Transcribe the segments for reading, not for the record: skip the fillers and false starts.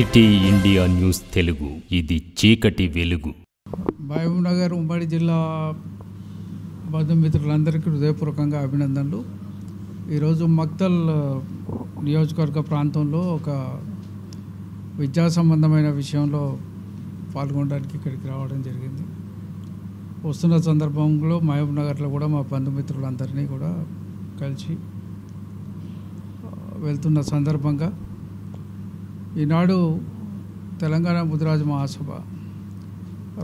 City India news Telugu, ఇది చీకటి వెలుగు. మహబూబ్ నగర్ ఉమ్మడి జిల్లా బంధుమిత్రులందరికీ హృదయపూర్వకంగా అభినందనలు. ఈరోజు మక్తల్ నియోజకవర్గ ప్రాంతంలో ఒక విద్యా సంబంధమైన విషయంలో పాల్గొనడానికి ఇక్కడికి రావడం జరిగింది. వస్తున్న సందర్భంలో మహబూబ్ నగర్లో కూడా మా బంధుమిత్రులందరినీ కూడా కలిసి వెళ్తున్న సందర్భంగా ఈనాడు తెలంగాణ ముదిరాజు మహాసభ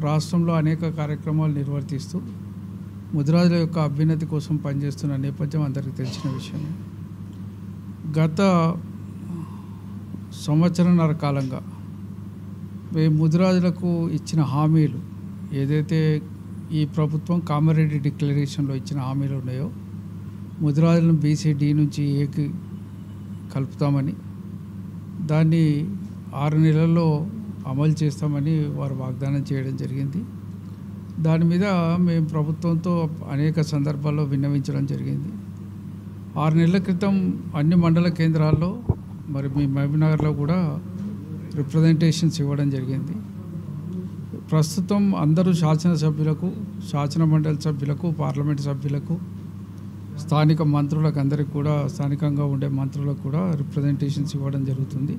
రాష్ట్రంలో అనేక కార్యక్రమాలు నిర్వర్తిస్తూ ముదిరాజుల యొక్క అభ్యున్నతి కోసం పనిచేస్తున్న నేపథ్యం అందరికీ తెలిసిన విషయమే. గత సంవత్సరంన్నర కాలంగా మేము ముదిరాజులకు ఇచ్చిన హామీలు ఏదైతే ఈ ప్రభుత్వం కామారెడ్డి డిక్లరేషన్లో ఇచ్చిన హామీలు ఉన్నాయో, ముదిరాజులను BCD నుంచి ఏకి కలుపుతామని, దాన్ని 6 నెలల్లో అమలు చేస్తామని వారు వాగ్దానం చేయడం జరిగింది. దాని మీద మేము ప్రభుత్వంతో అనేక సందర్భాల్లో విన్నవించడం జరిగింది. 6 నెలల క్రితం అన్ని మండల కేంద్రాల్లో మరి మీ మహబూబ్ నగర్లో కూడా రిప్రజెంటేషన్స్ ఇవ్వడం జరిగింది. ప్రస్తుతం అందరూ శాసనసభ్యులకు, శాసన మండలి సభ్యులకు, పార్లమెంట్ సభ్యులకు, స్థానిక మంత్రులకు అందరికీ కూడా, స్థానికంగా ఉండే మంత్రులకు కూడా రిప్రజెంటేషన్స్ ఇవ్వడం జరుగుతుంది.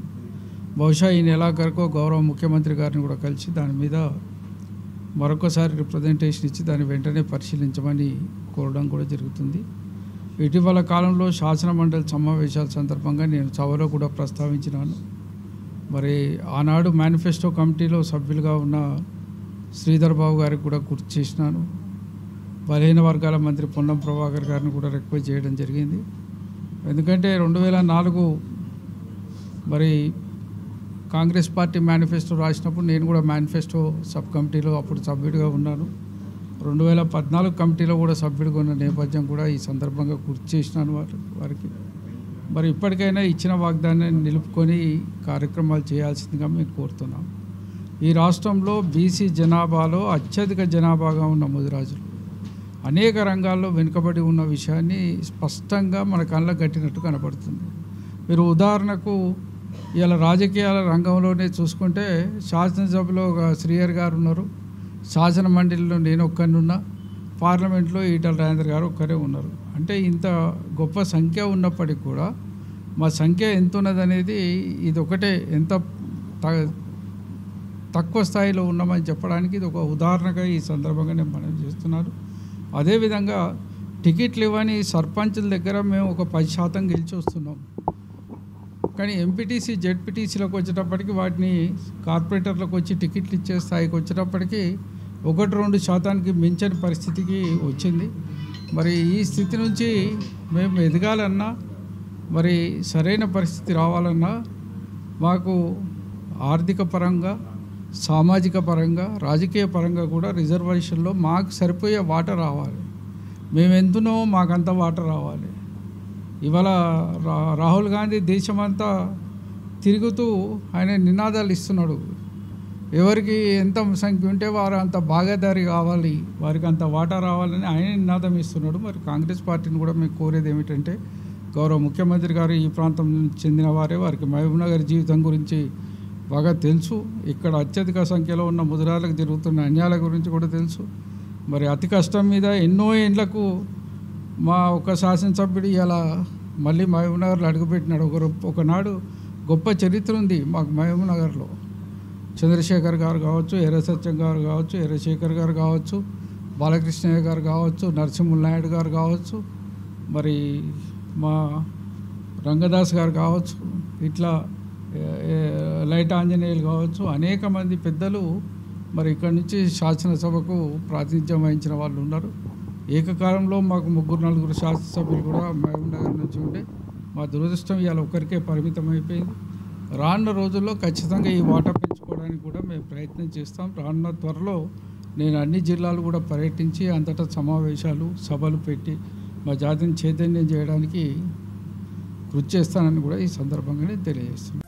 బహుశా ఈ నెలాఖరుకు గౌరవ ముఖ్యమంత్రి గారిని కూడా కలిసి దాని మీద మరొకసారి రిప్రజెంటేషన్ ఇచ్చి దాన్ని వెంటనే పరిశీలించమని కోరడం కూడా జరుగుతుంది. ఇటీవల కాలంలో శాసన మండలి సమావేశాల సందర్భంగా నేను సభలో కూడా ప్రస్తావించినాను. మరి ఆనాడు మేనిఫెస్టో కమిటీలో సభ్యులుగా ఉన్న శ్రీధర్ బాబు గారికి కూడా గుర్తు చేసినాను. బలహీన వర్గాల మంత్రి పొన్నం ప్రభాకర్ గారిని కూడా రిక్వెస్ట్ చేయడం జరిగింది. ఎందుకంటే 2004 మరి కాంగ్రెస్ పార్టీ మేనిఫెస్టో రాసినప్పుడు నేను కూడా మేనిఫెస్టో సబ్ కమిటీలో అప్పుడు సభ్యుడిగా ఉన్నాను. 2014 కమిటీలో కూడా సభ్యుడిగా ఉన్న నేపథ్యం కూడా ఈ సందర్భంగా గుర్తు చేసినాను వారికి. మరి ఇప్పటికైనా ఇచ్చిన వాగ్దానాన్ని నిలుపుకొని కార్యక్రమాలు చేయాల్సిందిగా మేము కోరుతున్నాం. ఈ రాష్ట్రంలో BC జనాభాలో అత్యధిక జనాభాగా ఉన్న ముదిరాజులు అనేక రంగాల్లో వెనుకబడి ఉన్న విషయాన్ని స్పష్టంగా మన కళ్ళకు కట్టినట్టు కనపడుతుంది. మీరు ఉదాహరణకు ఇలా రాజకీయాల రంగంలోనే చూసుకుంటే శాసనసభలో ఒక శ్రీహరి గారు ఉన్నారు, శాసన మండలిలో నేను ఒక్కనున్నా, పార్లమెంట్లో ఈటల రాజేందర్ గారు ఒక్కరే ఉన్నారు. అంటే ఇంత గొప్ప సంఖ్య ఉన్నప్పటికీ కూడా మా సంఖ్య ఎంత ఉన్నదనేది ఇది ఒకటే, ఎంత తక్కువ స్థాయిలో ఉన్నామని చెప్పడానికి ఇది ఒక ఉదాహరణగా ఈ సందర్భంగా నేను మనం చేస్తున్నాను. అదేవిధంగా టికెట్లు ఇవ్వని సర్పంచుల దగ్గర మేము ఒక 10% గెలిచి వస్తున్నాం. కానీ ఎంపీటీసీ, జెడ్పీటీసీలకు వచ్చేటప్పటికి వాటిని కార్పొరేటర్లకు వచ్చి టికెట్లు ఇచ్చే స్థాయికి వచ్చేటప్పటికి 1-2% మించని పరిస్థితికి వచ్చింది. మరి ఈ స్థితి నుంచి మేము ఎదగాలన్నా, మరి సరైన పరిస్థితి రావాలన్నా మాకు ఆర్థిక పరంగా, సామాజిక పరంగా, రాజకీయ పరంగా కూడా రిజర్వేషన్లో మాకు సరిపోయే వాటా రావాలి. మేము ఎంతనో మాకంత వాటా రావాలి. ఇవాళ రాహుల్ గాంధీ దేశమంతా తిరుగుతూ ఆయన నినాదాలు ఇస్తున్నాడు. ఎవరికి ఎంత సంఖ్య ఉంటే వారు అంత భాగదారి కావాలి, వారికి అంత వాటా రావాలని ఆయన నినాదం ఇస్తున్నాడు. మరి కాంగ్రెస్ పార్టీని కూడా మేము కోరేది ఏమిటంటే, గౌరవ ముఖ్యమంత్రి గారు ఈ ప్రాంతం చెందిన వారే, వారికి మహబూబ్ నగర్ జీవితం గురించి బాగా తెలుసు. ఇక్కడ అత్యధిక సంఖ్యలో ఉన్న ముదిరాలకు జరుగుతున్న అన్యాయాల గురించి కూడా తెలుసు. మరి అతి కష్టం మీద ఎన్నో ఏండ్లకు మా ఒక శాసనసభ్యుడు ఇలా మళ్ళీ మహబూబ్ నగర్లో అడుగుపెట్టినాడు. ఒకనాడు గొప్ప చరిత్ర ఉంది మాకు మహబూబ్ నగర్లో. చంద్రశేఖర్ గారు కావచ్చు, ఎర్ర సత్యం గారు కావచ్చు, ఎర్రశేఖర్ గారు కావచ్చు, బాలకృష్ణయ్య గారు కావచ్చు, నరసింహుల నాయుడు గారు కావచ్చు, మరి మా రంగదాస్ గారు కావచ్చు, ఇట్లా లైట్ ఆంజనేయులు కావచ్చు, అనేక మంది పెద్దలు మరి ఇక్కడి నుంచి శాసనసభకు ప్రాతినిధ్యం వహించిన వాళ్ళు ఉన్నారు. ఏకకాలంలో మాకు 3-4 శాసనసభ్యులు కూడా మహబూబ్ నగర్ నుంచి ఉండే. మా దురదృష్టం ఇవాళ ఒకరికే పరిమితం అయిపోయింది. రానున్న రోజుల్లో ఖచ్చితంగా ఈ వాటా పెంచుకోవడానికి కూడా మేము ప్రయత్నం చేస్తాం. రానున్న త్వరలో నేను అన్ని జిల్లాలు కూడా పర్యటించి అంతటా సమావేశాలు, సభలు పెట్టి మా జాతిని చైతన్యం చేయడానికి కృషి చేస్తానని కూడా ఈ సందర్భంగానే తెలియజేస్తున్నాను.